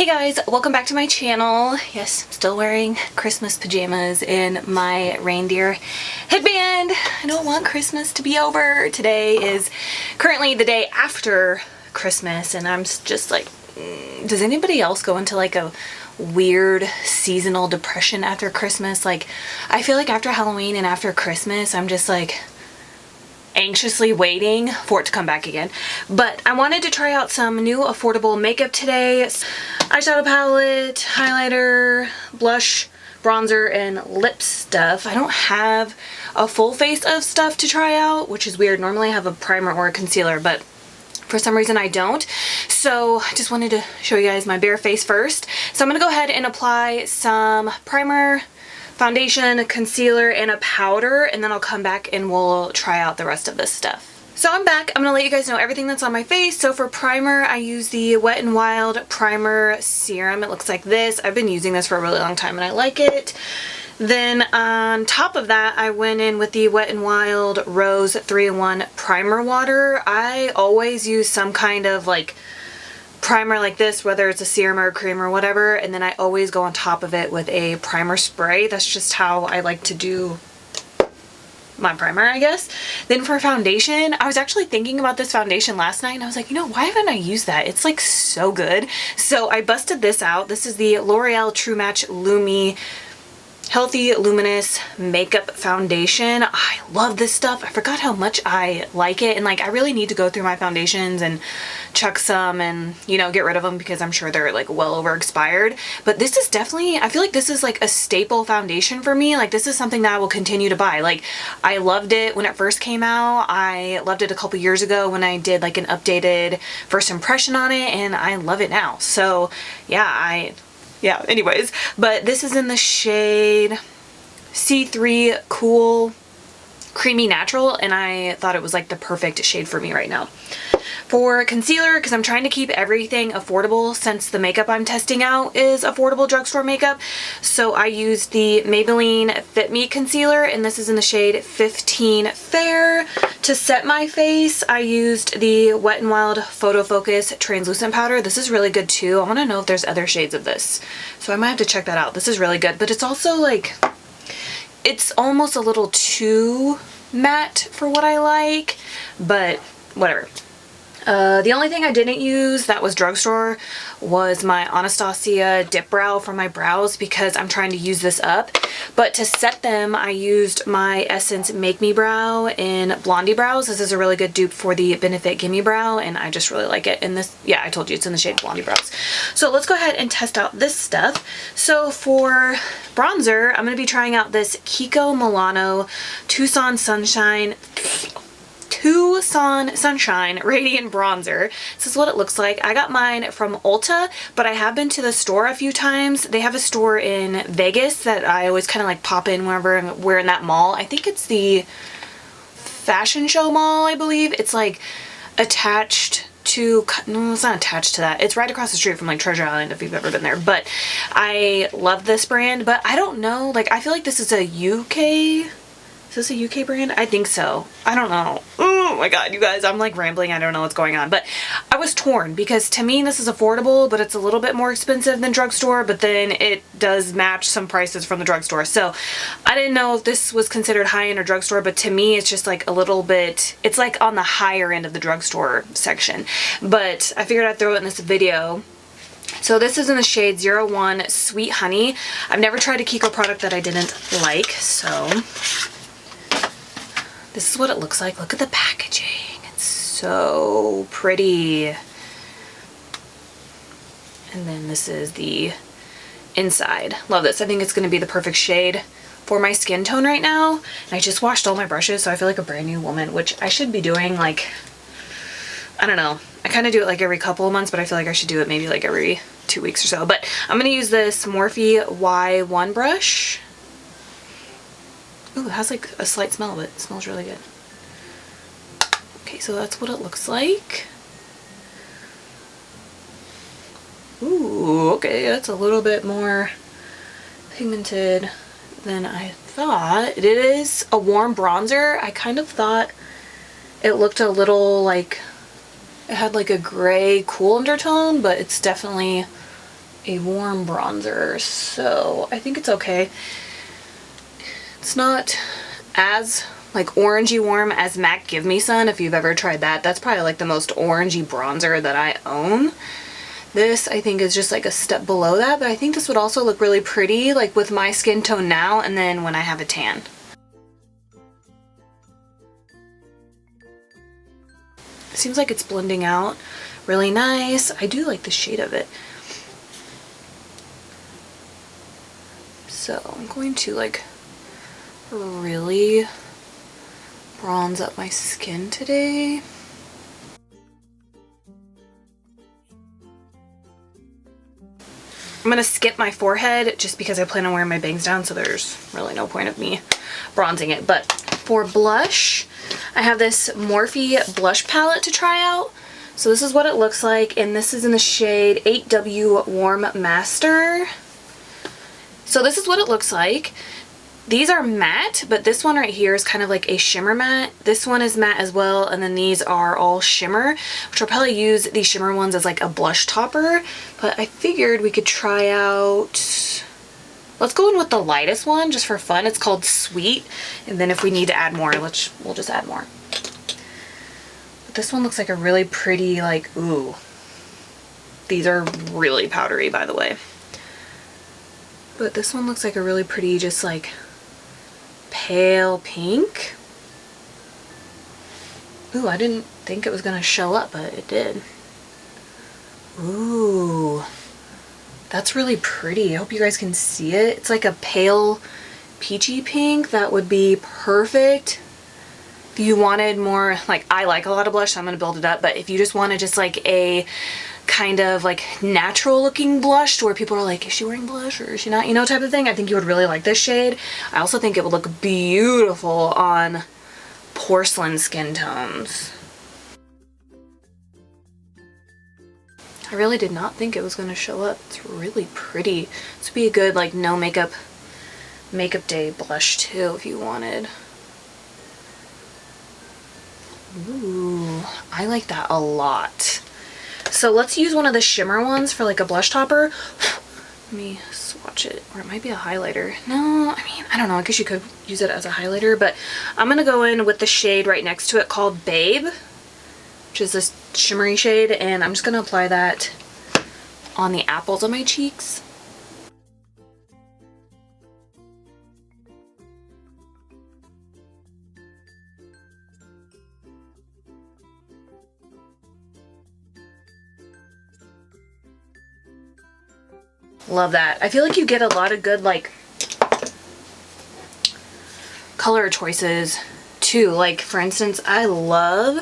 Hey guys, welcome back to my channel. Yes, I'm still wearing Christmas pajamas and my reindeer headband. I don't want Christmas to be over. Today is currently the day after Christmas and I'm just like, does anybody else go into like a weird seasonal depression after Christmas? Like, I feel like after Halloween and after Christmas, I'm just like anxiously waiting for it to come back again. But I wanted to try out some new affordable makeup today. Eyeshadow palette, highlighter, blush, bronzer, and lip stuff. I don't have a full face of stuff to try out, which is weird. Normally I have a primer or a concealer, but for some reason I don't. So I just wanted to show you guys my bare face first. So I'm gonna go ahead and apply some primer, foundation, concealer, and a powder, and then I'll come back and we'll try out the rest of this stuff. So I'm back. I'm gonna let you guys know everything that's on my face. So for primer, I use the Wet n Wild Primer Serum. It looks like this. I've been using this for a really long time and I like it. Then on top of that, I went in with the Wet n Wild Rose 3-in-1 Primer Water. I always use some kind of like primer like this, whether it's a serum or a cream or whatever, and then I always go on top of it with a primer spray. That's just how I like to do my primer, I guess. Then for foundation, I was actually thinking about this foundation last night and I was like, you know, why haven't I used that? It's like so good. So I busted this out. This is the L'Oreal True Match Lumi Healthy Luminous Makeup Foundation. I love this stuff. I forgot how much I like it, and like I really need to go through my foundations and chuck some and, you know, get rid of them because I'm sure they're like well over expired. But this is definitely, I feel like this is like a staple foundation for me. Like this is something that I will continue to buy. Like I loved it when it first came out. I loved it a couple years ago when I did like an updated first impression on it, and I love it now. So yeah, anyways, but this is in the shade C3 Cool Creamy Natural, and I thought it was like the perfect shade for me right now. For concealer, because I'm trying to keep everything affordable since the makeup I'm testing out is affordable drugstore makeup, so I used the Maybelline Fit Me Concealer, and this is in the shade 15 Fair. To set my face, I used the Wet n Wild Photo Focus Translucent Powder. This is really good too. I want to know if there's other shades of this, so I might have to check that out. This is really good, but it's also like, it's almost a little too matte for what I like, but whatever. The only thing I didn't use that was drugstore was my Anastasia Dip Brow for my brows because I'm trying to use this up. But to set them, I used my Essence Make Me Brow in Blondie Brows. This is a really good dupe for the Benefit Gimme Brow, and I just really like it. And this, yeah, I told you it's in the shade Blondie Brows. So let's go ahead and test out this stuff. So for bronzer, I'm going to be trying out this Kiko Milano Tucson Sunshine Radiant Bronzer. This is what it looks like. I got mine from Ulta, but I have been to the store a few times. They have a store in Vegas that I always kind of like pop in whenever we're in that mall. I think it's the Fashion Show Mall, I believe. It's like attached to, no, it's not attached to that. It's right across the street from like Treasure Island if you've ever been there. But I love this brand, but I don't know, like I feel like this is a UK, is this a UK brand? I think so. I don't know. Oh my god, you guys, I'm like rambling. I don't know what's going on. But I was torn because to me this is affordable, but it's a little bit more expensive than drugstore, but then it does match some prices from the drugstore. So I didn't know if this was considered high-end or drugstore, but to me it's just like a little bit, it's like on the higher end of the drugstore section. But I figured I'd throw it in this video. So this is in the shade 01 Sweet Honey. I've never tried a Kiko product that I didn't like, so this is what it looks like. Look at the packaging. It's so pretty. And then this is the inside. Love this. I think it's going to be the perfect shade for my skin tone right now. And I just washed all my brushes, so I feel like a brand new woman, which I should be doing like, I don't know. I kind of do it like every couple of months, but I feel like I should do it maybe like every 2 weeks or so. But I'm going to use this Morphe Y1 brush. Ooh, it has like a slight smell, but it smells really good. Okay, so that's what it looks like. Ooh, okay, that's a little bit more pigmented than I thought. It is a warm bronzer. I kind of thought it looked a little like it had like a gray cool undertone, but it's definitely a warm bronzer, so I think it's okay. It's not as like orangey warm as MAC Give Me Sun, if you've ever tried that. That's probably like the most orangey bronzer that I own. This I think is just like a step below that, but I think this would also look really pretty like with my skin tone now and then when I have a tan. It seems like it's blending out really nice. I do like the shade of it. So I'm going to like really bronze up my skin today. I'm gonna skip my forehead just because I plan on wearing my bangs down, so there's really no point of me bronzing it. But for blush, I have this Morphe blush palette to try out. So this is what it looks like, and this is in the shade 8W Warm Master. So this is what it looks like. These are matte, but this one right here is kind of like a shimmer matte. This one is matte as well, and then these are all shimmer, which I'll probably use these shimmer ones as like a blush topper. But I figured we could try out, let's go in with the lightest one just for fun. It's called Sweet, and then if we need to add more, we'll just add more. But this one looks like a really pretty, like, ooh. These are really powdery, by the way. But this one looks like a really pretty, just like pale pink. Ooh, I didn't think it was gonna show up, but it did. Ooh, that's really pretty. I hope you guys can see it. It's like a pale peachy pink. That would be perfect. If you wanted more, like, I like a lot of blush, so I'm gonna build it up, but if you just wanted just like a kind of like natural looking blush to where people are like, is she wearing blush or is she not, you know, type of thing, I think you would really like this shade. I also think it would look beautiful on porcelain skin tones. I really did not think it was going to show up. It's really pretty. This would be a good like no makeup day blush too if you wanted. Ooh, I like that a lot. So let's use one of the shimmer ones for like a blush topper. Let me swatch it, or it might be a highlighter. No, I mean, I don't know, I guess you could use it as a highlighter, but I'm gonna go in with the shade right next to it called Babe, which is this shimmery shade, and I'm just gonna apply that on the apples of my cheeks. Love that. I feel like you get a lot of good like color choices too. Like for instance, I love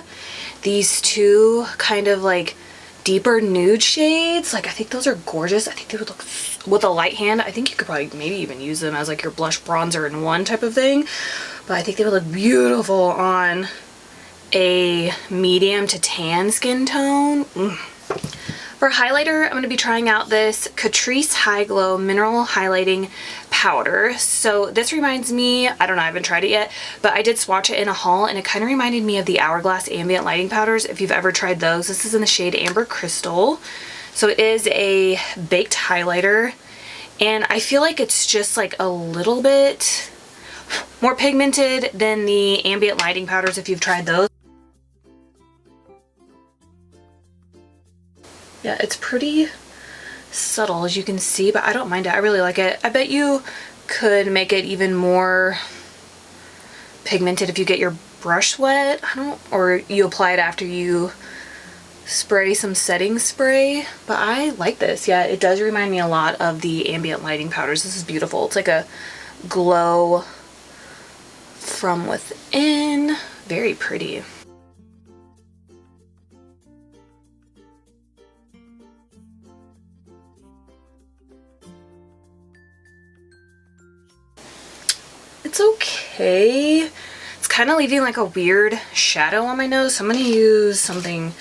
these two kind of like deeper nude shades. Like I think those are gorgeous. I think they would look with a light hand. I think you could probably maybe even use them as like your blush bronzer in one type of thing. But I think they would look beautiful on a medium to tan skin tone. For highlighter, I'm going to be trying out this Catrice High Glow Mineral Highlighting Powder. So this reminds me, I don't know, I haven't tried it yet, but I did swatch it in a haul and it kind of reminded me of the Hourglass Ambient Lighting Powders, if you've ever tried those. This is in the shade Amber Crystal. So it is a baked highlighter, and I feel like it's just like a little bit more pigmented than the Ambient Lighting Powders if you've tried those. Yeah, it's pretty subtle as you can see, but I don't mind it. I really like it. I bet you could make it even more pigmented if you get your brush wet. Or you apply it after you spray some setting spray. But I like this. Yeah, it does remind me a lot of the Ambient Lighting Powders. This is beautiful. It's like a glow from within. Very pretty. It's okay. It's kind of leaving like a weird shadow on my nose, so I'm going to use something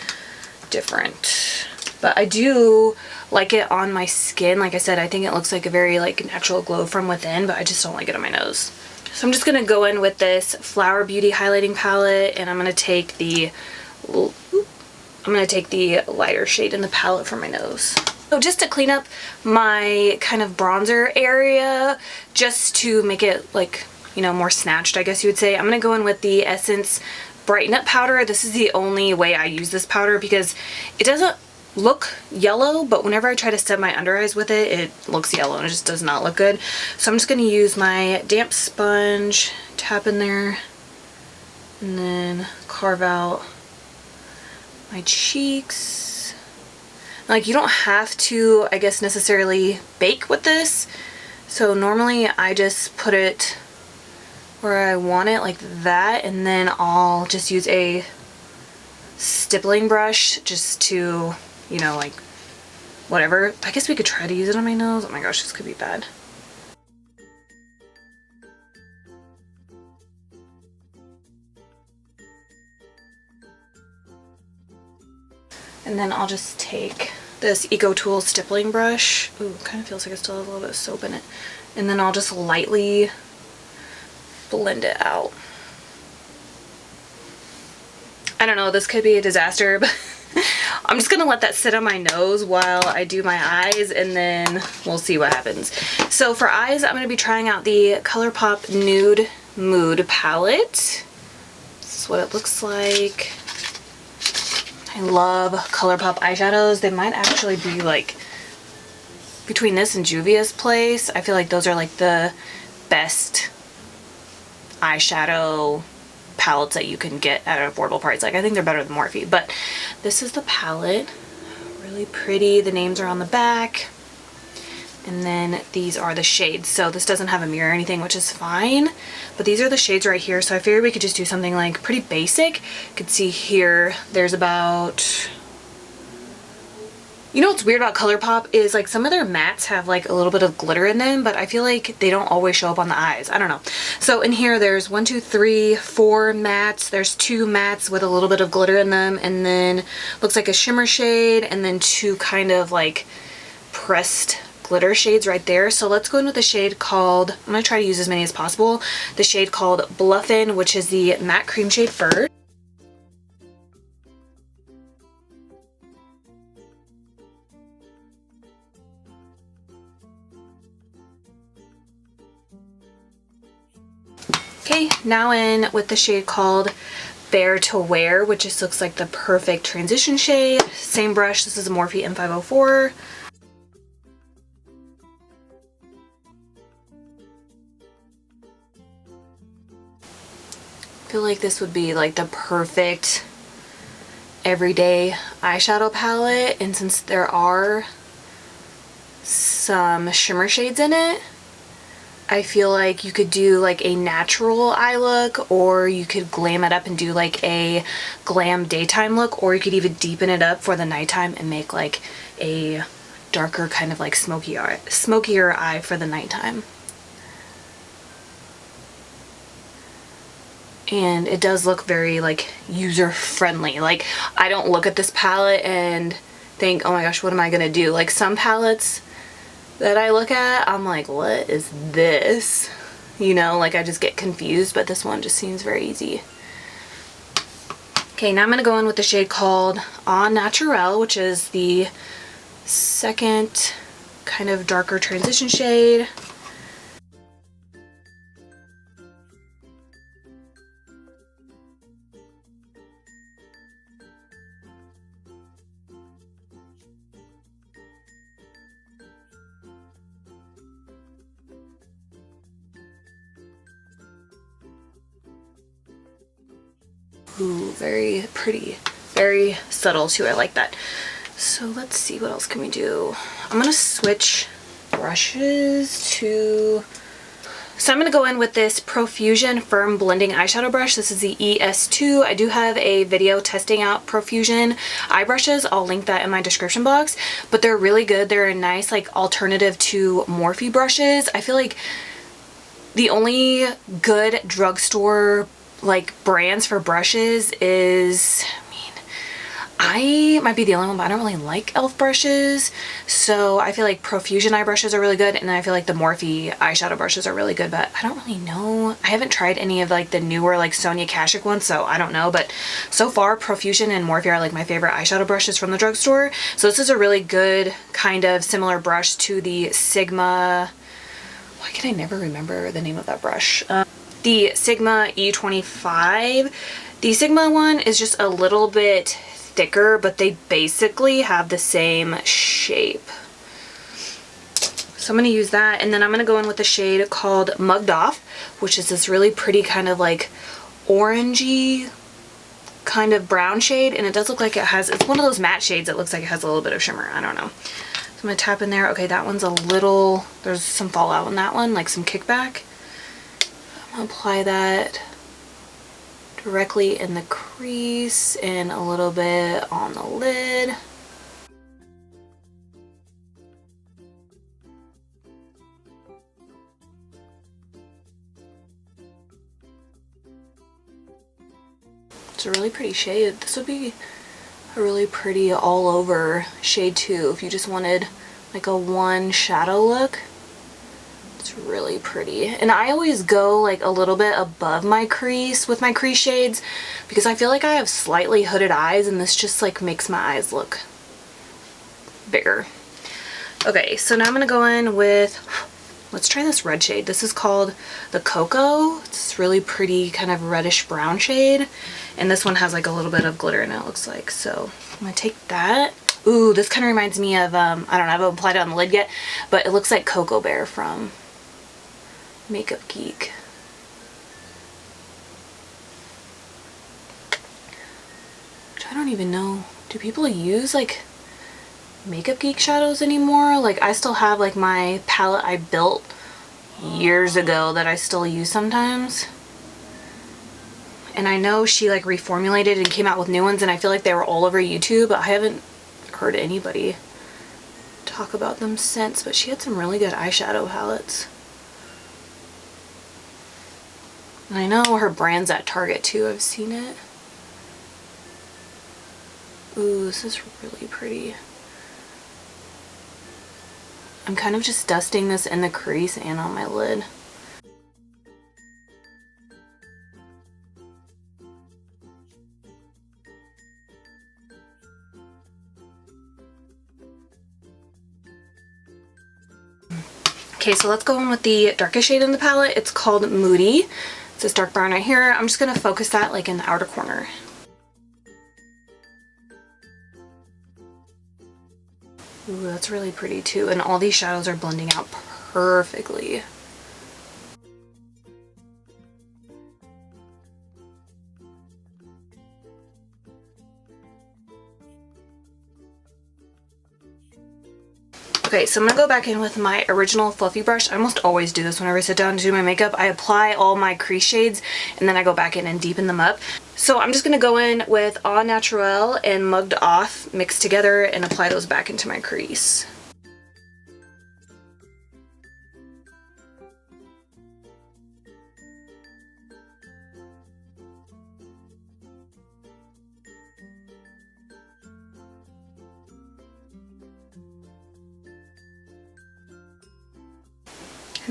different. But I do like it on my skin. Like I said, I think it looks like a very like natural glow from within, but I just don't like it on my nose. So I'm just going to go in with this Flower Beauty highlighting palette, and I'm going to take the lighter shade in the palette for my nose. So just to clean up my kind of bronzer area, just to make it like, you know, more snatched, I guess you would say, I'm going to go in with the Essence Brighten Up powder. This is the only way I use this powder because it doesn't look yellow, but whenever I try to set my under eyes with it, it looks yellow and it just does not look good. So I'm just going to use my damp sponge, tap in there, and then carve out my cheeks. Like, you don't have to, I guess, necessarily bake with this. So normally I just put it where I want it, like that, and then I'll just use a stippling brush just to, you know, like, whatever. I guess we could try to use it on my nose. Oh my gosh, this could be bad. And then I'll just take this Eco Tool stippling brush. Ooh, kind of feels like it still has a little bit of soap in it. And then I'll just lightly blend it out. I don't know, this could be a disaster, but I'm just gonna let that sit on my nose while I do my eyes, and then we'll see what happens. So for eyes, I'm gonna be trying out the ColourPop Nude Mood palette. This is what it looks like. I love ColourPop eyeshadows. They might actually be like between this and Juvia's Place. I feel like those are like the best eyeshadow palettes that you can get at an affordable price. Like, I think they're better than Morphe, but this is the palette. Really pretty. The names are on the back. And then these are the shades. So this doesn't have a mirror or anything, which is fine. But these are the shades right here. So I figured we could just do something like pretty basic. You can see here, there's about... You know what's weird about ColourPop is like some of their mattes have like a little bit of glitter in them, but I feel like they don't always show up on the eyes. I don't know. So in here there's 1, 2, 3, 4 mattes. There's 2 mattes with a little bit of glitter in them, and then looks like a shimmer shade, and then 2 kind of like pressed glitter shades right there. So let's go in with the shade called, I'm going to try to use as many as possible, the shade called Bluffin', which is the matte cream shade first. Okay, now in with the shade called Bare to Wear, which just looks like the perfect transition shade. Same brush, this is a Morphe M504. I feel like this would be like the perfect everyday eyeshadow palette, and since there are some shimmer shades in it, I feel like you could do like a natural eye look, or you could glam it up and do like a glam daytime look, or you could even deepen it up for the nighttime and make like a darker kind of like smokier eye for the nighttime. And it does look very like user friendly. Like, I don't look at this palette and think, oh my gosh, what am I gonna do? Like, some palettes that I look at, I'm like, what is this? You know, like, I just get confused, but this one just seems very easy. Okay, now I'm gonna go in with the shade called Au Naturel, which is the second kind of darker transition shade. Ooh, very pretty. Very subtle too, I like that. So let's see, what else can we do? I'm gonna switch brushes to... So I'm gonna go in with this Profusion Firm Blending Eyeshadow Brush. This is the ES2. I do have a video testing out Profusion eye brushes. I'll link that in my description box, but they're really good. They're a nice like alternative to Morphe brushes. I feel like the only good drugstore like brands for brushes is, I might be the only one, but I don't really like e.l.f. brushes. So I feel like Profusion eye brushes are really good. And then I feel like the Morphe eyeshadow brushes are really good, but I don't really know. I haven't tried any of like the newer like Sonia Kashuk ones, so I don't know. But so far Profusion and Morphe are like my favorite eyeshadow brushes from the drugstore. So this is a really good kind of similar brush to the Sigma. Why can I never remember the name of that brush? The Sigma E25. The Sigma one is just a little bit thicker, but they basically have the same shape. So I'm going to use that, and then I'm going to go in with a shade called Mugged Off, which is this really pretty kind of like orangey kind of brown shade, and it does look like it has, it's one of those matte shades that looks like it has a little bit of shimmer. I don't know. So I'm going to tap in there. Okay, that one's a little, there's some fallout in that one, like some kickback. I'm going to apply that directly in the crease and a little bit on the lid. It's a really pretty shade. This would be a really pretty all over shade too if you just wanted like a one shadow look. It's really pretty. And I always go like a little bit above my crease with my crease shades because I feel like I have slightly hooded eyes, and this just like makes my eyes look bigger. Okay, so now I'm going to go in with, let's try this red shade. This is called the Cocoa. It's this really pretty kind of reddish brown shade. And this one has like a little bit of glitter in it, looks like. So I'm going to take that. Ooh, this kind of reminds me of, I don't know, I haven't applied it on the lid yet, but it looks like Cocoa Bear from Makeup Geek. Which I don't even know. Do people use like Makeup Geek shadows anymore? Like I still have like my palette I built years ago that I still use sometimes. And I know she like reformulated and came out with new ones, and I feel like they were all over YouTube, but I haven't heard anybody talk about them since. But she had some really good eyeshadow palettes. And I know her brand's at Target too. I've seen it. Ooh, this is really pretty. I'm kind of just dusting this in the crease and on my lid. Okay, so let's go in with the darkest shade in the palette. It's called Moody. It's this dark brown right here. I'm just going to focus that like in the outer corner. Ooh, that's really pretty too. And all these shadows are blending out perfectly. Okay, so I'm going to go back in with my original fluffy brush. I almost always do this whenever I sit down to do my makeup. I apply all my crease shades and then I go back in and deepen them up. So I'm just going to go in with Au Naturel and Mugged Off mixed together and apply those back into my crease.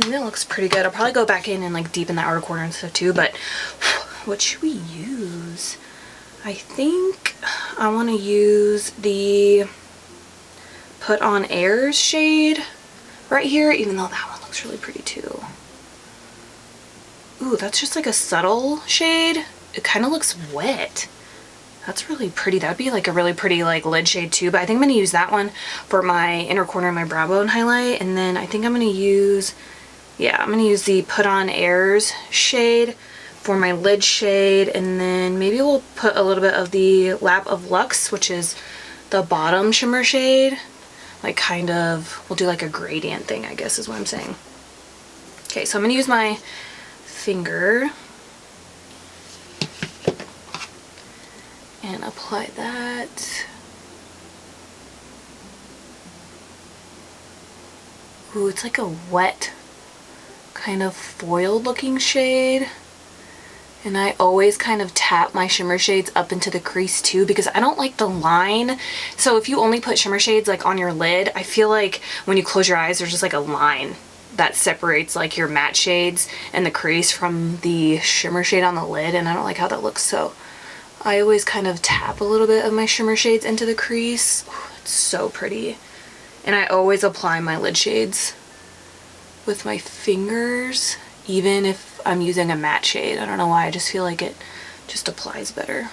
And it looks pretty good. I'll probably go back in and like deepen the outer corner and stuff too, but what should we use? I think I want to use the Put On Airs shade right here, even though that one looks really pretty too. Ooh, that's just like a subtle shade. It kind of looks wet. That's really pretty. That'd be like a really pretty like lid shade too, but I think I'm going to use that one for my inner corner and my brow bone highlight. And then I think I'm going to use, yeah, I'm going to use the Put On Airs shade for my lid shade, and then maybe we'll put a little bit of the Lap of Luxe, which is the bottom shimmer shade. Like kind of, we'll do like a gradient thing, I guess is what I'm saying. Okay, so I'm going to use my finger and apply that. Ooh, it's like a wet kind of foil looking shade. And I always kind of tap my shimmer shades up into the crease too, because I don't like the line. So if you only put shimmer shades like on your lid, I feel like when you close your eyes, there's just like a line that separates like your matte shades and the crease from the shimmer shade on the lid, and I don't like how that looks. So I always kind of tap a little bit of my shimmer shades into the crease. Ooh, it's so pretty. And I always apply my lid shades with my fingers, even if I'm using a matte shade. I don't know why, I just feel like it just applies better.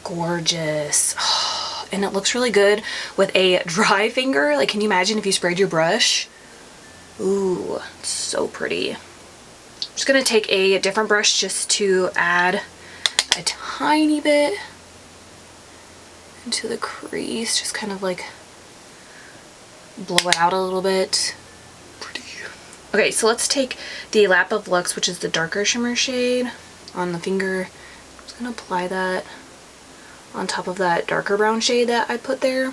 Gorgeous. Oh, and it looks really good with a dry finger. Like, can you imagine if you sprayed your brush? Ooh, it's so pretty. I'm just gonna take a different brush just to add a tiny bit into the crease, just kind of like blow it out a little bit. Pretty. Okay, so let's take the Lap of Lux, which is the darker shimmer shade, on the finger. I'm just gonna apply that on top of that darker brown shade that I put there.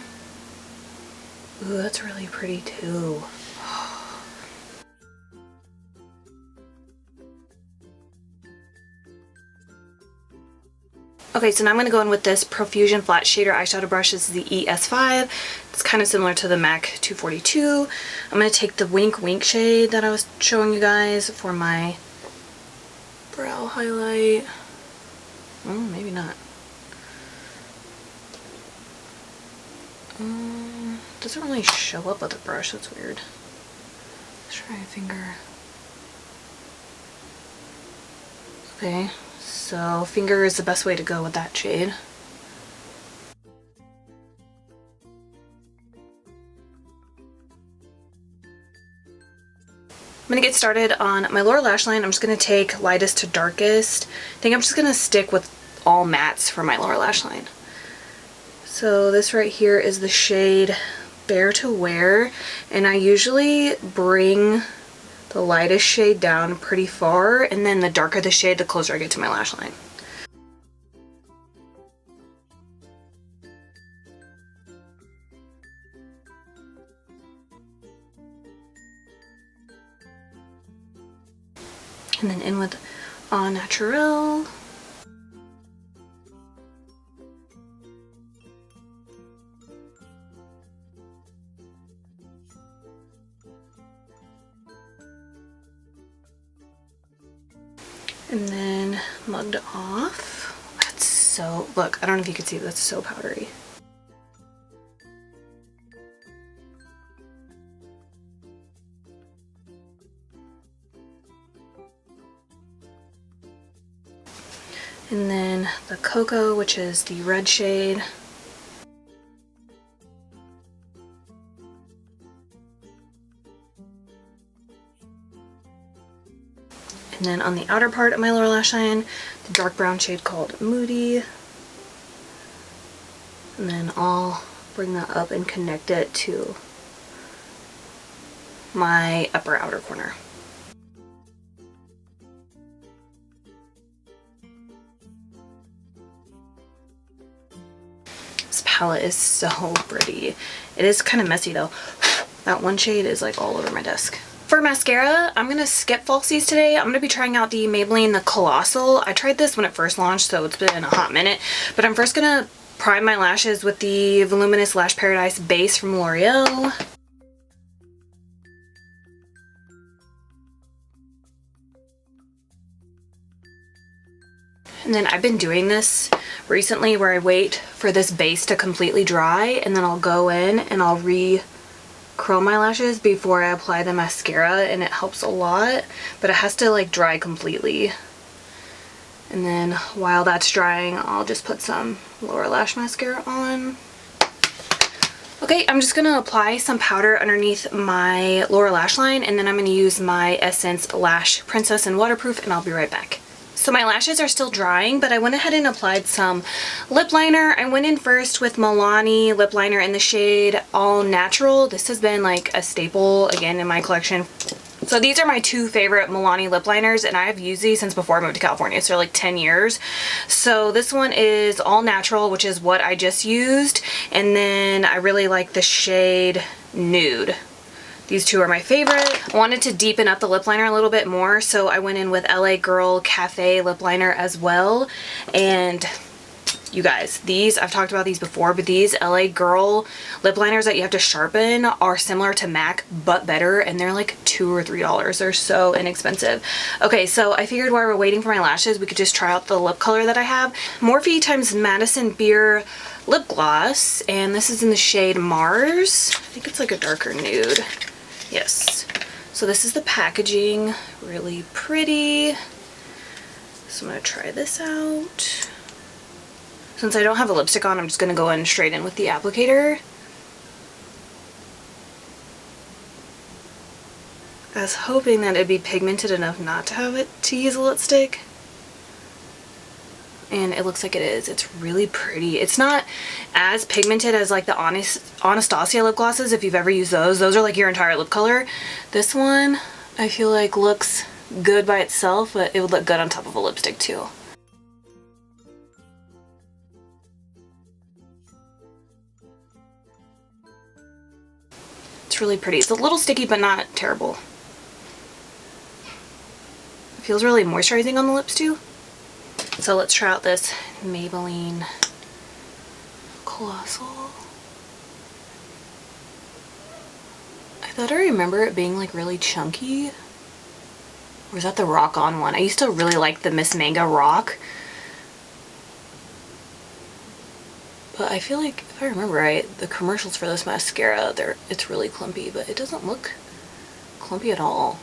Ooh, that's really pretty too. Okay, so now I'm going to go in with this Profusion Flat Shader Eyeshadow Brush. This is the ES5. It's kind of similar to the MAC 242. I'm going to take the Wink Wink shade that I was showing you guys for my brow highlight. Maybe not. Doesn't really show up with the brush. That's weird. Let's try a finger. Okay. So finger is the best way to go with that shade. I'm going to get started on my lower lash line. I'm just going to take lightest to darkest. I think I'm just going to stick with all mattes for my lower lash line. So this right here is the shade Bare to Wear, and I usually bring the lightest shade down pretty far, and then the darker the shade, the closer I get to my lash line. And then in with Au Naturel. And then Mugged Off. That's so, look, I don't know if you can see, but that's so powdery. And then the Cocoa, which is the red shade. And then on the outer part of my lower lash line, the dark brown shade called Moody. And then I'll bring that up and connect it to my upper outer corner. This palette is so pretty. It is kind of messy though. That one shade is like all over my desk. For mascara, I'm going to skip falsies today. I'm going to be trying out the Maybelline, the Colossal. I tried this when it first launched, so it's been a hot minute. But I'm first going to prime my lashes with the Voluminous Lash Paradise base from L'Oreal. And then I've been doing this recently where I wait for this base to completely dry, and then I'll go in and I'll curl my lashes before I apply the mascara, and it helps a lot, but it has to like dry completely. And then while that's drying, I'll just put some lower lash mascara on. Okay, I'm just gonna apply some powder underneath my lower lash line, and then I'm gonna use my Essence Lash Princess in Waterproof, and I'll be right back. So my lashes are still drying, but I went ahead and applied some lip liner. I went in first with Milani lip liner in the shade All Natural. This has been like a staple again in my collection. So these are my two favorite Milani lip liners, and I've used these since before I moved to California, so like 10 years. So this one is All Natural, which is what I just used, and then I really like the shade Nude. These two are my favorite. I wanted to deepen up the lip liner a little bit more, so I went in with LA Girl Cafe lip liner as well. And you guys, these, I've talked about these before, but these LA Girl lip liners that you have to sharpen are similar to MAC, but better, and they're like $2 or $3. They're so inexpensive. Okay, so I figured while we're waiting for my lashes, we could just try out the lip color that I have. Morphe times Madison Beer lip gloss, and this is in the shade Mars. I think it's like a darker nude. Yes. So this is the packaging. Really pretty. So I'm gonna try this out. Since I don't have a lipstick on, I'm just going to go in straight in with the applicator. I was hoping that it'd be pigmented enough not to have it to use a lipstick. And it looks like it is. It's really pretty. It's not as pigmented as like the Anastasia lip glosses, if you've ever used those. Those are like your entire lip color. This one, I feel like looks good by itself, but it would look good on top of a lipstick too. It's really pretty. It's a little sticky, but not terrible. It feels really moisturizing on the lips too. So let's try out this Maybelline Colossal. I thought I remember it being like really chunky. Or is that the Rock On one? I used to really like the Miss Manga Rock. But I feel like, if I remember right, the commercials for this mascara, it's really clumpy, but it doesn't look clumpy at all.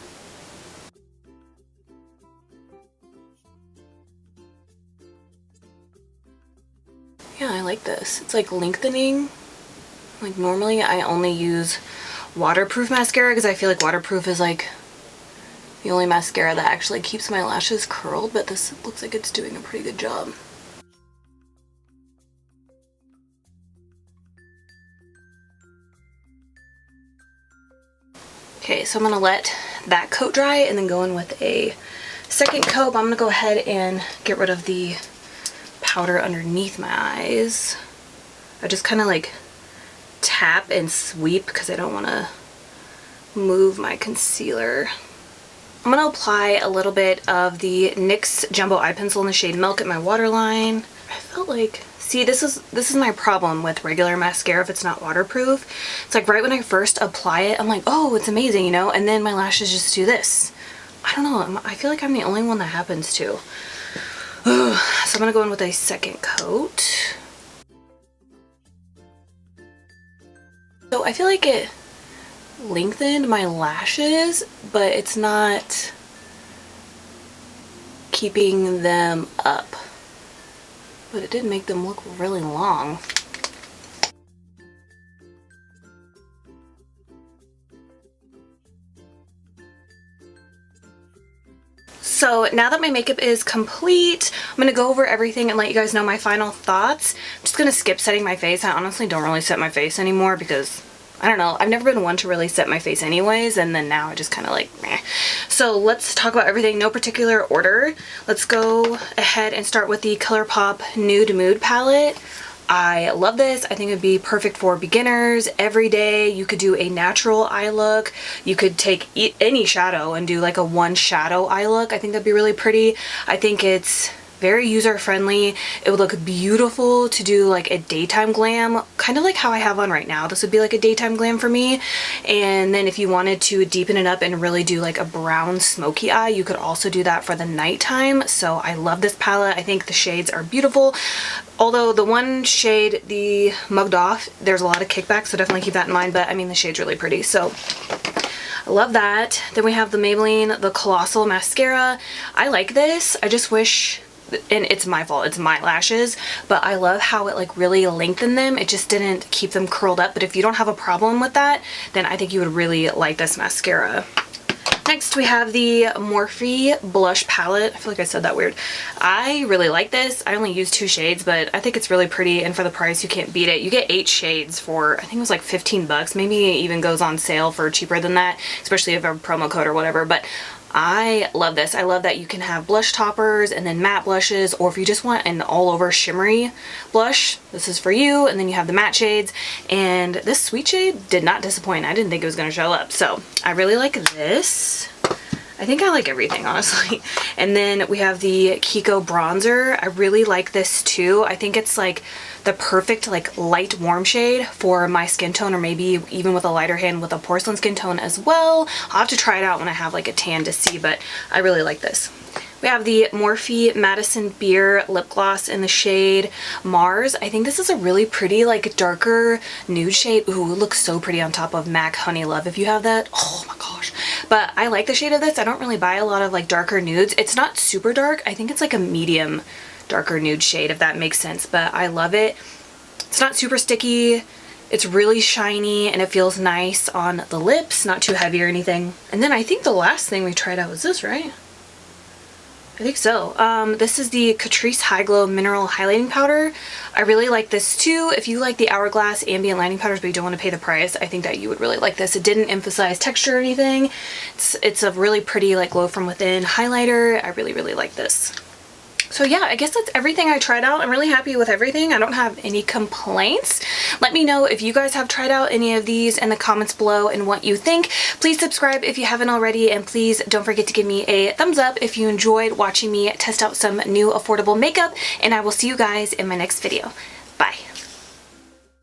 Yeah, I like this. It's like lengthening. Like normally I only use waterproof mascara because I feel like waterproof is like the only mascara that actually keeps my lashes curled, but this looks like it's doing a pretty good job. Okay, so I'm gonna let that coat dry and then go in with a second coat. I'm gonna go ahead and get rid of the powder underneath my eyes. I just kind of like tap and sweep because I don't want to move my concealer. I'm gonna apply a little bit of the NYX Jumbo Eye Pencil in the shade Milk at my waterline. I felt like, see, this is my problem with regular mascara if it's not waterproof. It's like right when I first apply it, I'm like, oh, it's amazing, you know, and then my lashes just do this. I don't know, I feel like I'm the only one that happens to. So I'm gonna go in with a second coat. So I feel like it lengthened my lashes, but it's not keeping them up. But it did make them look really long. So now that my makeup is complete, I'm going to go over everything and let you guys know my final thoughts. I'm just going to skip setting my face. I honestly don't really set my face anymore because, I don't know, I've never been one to really set my face anyways, and then now I just kind of like, meh. So let's talk about everything, no particular order. Let's go ahead and start with the ColourPop Nude Mood Palette. I love this. I think it'd be perfect for beginners. Every day you could do a natural eye look. You could take any shadow and do like a one shadow eye look. I think that'd be really pretty. I think it's very user-friendly. It would look beautiful to do like a daytime glam, kind of like how I have on right now. This would be like a daytime glam for me. And then if you wanted to deepen it up and really do like a brown smoky eye, you could also do that for the nighttime. So I love this palette. I think the shades are beautiful. Although the one shade, the Mugged Off, there's a lot of kickback, so definitely keep that in mind. But I mean, the shade's really pretty, so I love that. Then we have the Maybelline, the Colossal Mascara. I like this. I just wish, and it's my fault, it's my lashes, but I love how it like really lengthened them. It just didn't keep them curled up. But if you don't have a problem with that, then I think you would really like this mascara. Next we have the Morphe blush palette. I feel like I said that weird. I really like this. I only use 2 shades, but I think it's really pretty, and for the price you can't beat it. You get 8 shades for, I think it was like 15 bucks. Maybe it even goes on sale for cheaper than that, especially if you have a promo code or whatever. But I love this. I love that you can have blush toppers and then matte blushes, or if you just want an all over shimmery blush, this is for you. And then you have the matte shades, and this sweet shade did not disappoint. I didn't think it was going to show up. So I really like this. I think I like everything, honestly. And then we have the Kiko bronzer. I really like this too. I think it's like the perfect like light warm shade for my skin tone, or maybe even with a lighter hand with a porcelain skin tone as well. I'll have to try it out when I have like a tan to see, but I really like this. We have the Morphe Madison Beer lip gloss in the shade Mars. I think this is a really pretty like darker nude shade. Ooh, it looks so pretty on top of MAC Honey Love if you have that. Oh my gosh. But I like the shade of this. I don't really buy a lot of like darker nudes. It's not super dark. I think it's like a medium darker nude shade, if that makes sense, but I love it. It's not super sticky. It's really shiny and it feels nice on the lips, not too heavy or anything. And then I think the last thing we tried out was this, right? I think so. This is the Catrice High Glow Mineral Highlighting Powder. I really like this too. If you like the Hourglass Ambient Lighting Powders but you don't want to pay the price, I think that you would really like this. It didn't emphasize texture or anything. It's a really pretty like glow from within highlighter. I really, really like this. So yeah, I guess that's everything I tried out. I'm really happy with everything. I don't have any complaints. Let me know if you guys have tried out any of these in the comments below and what you think. Please subscribe if you haven't already, and please don't forget to give me a thumbs up if you enjoyed watching me test out some new affordable makeup, and I will see you guys in my next video. Bye.